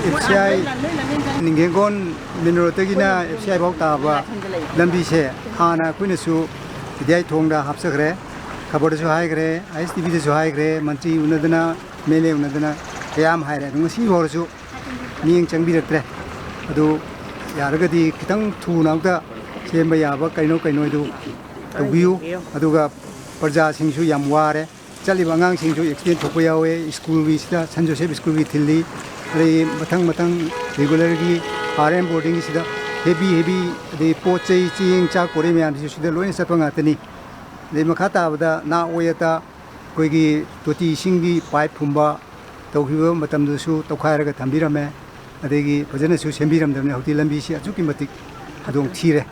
Fci Ningthemkol Minorotagina Fci Godown Taba Lambi se Haina kuinasu idai thongda hapsakre kabodasu haigre ISTV dasu haigre mantri unadana mele unadana kayam haire ngasi horsu miyeng changbiratre adu yaragadi kitang thunauda semba yaba kaino du tubiu aduga parja singsu yam ware chaliba ngang singsu extend thokpa yawe schoolgi sida San Joseph schoolgi thilli re matang regularly RM boarding sida heavy the pochai ching cha kore myam sida loin satwa ngatani le makhata bada na oyata koigi toti ishinggi pipe phumba tawhiba matamdu su tawkhairaga thambirame adegi fajana su sembiramdamne hoti lambi si ajuki matik adong thire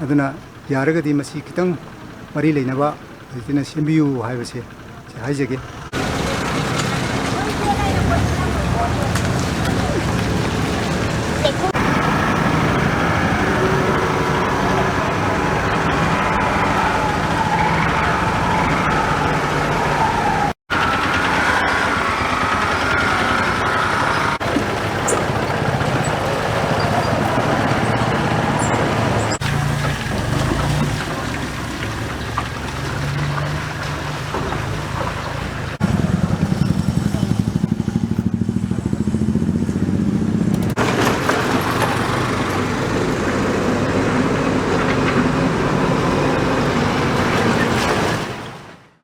aduna yaragadi masi kitang mari leinaba Sembiyu haibase haijage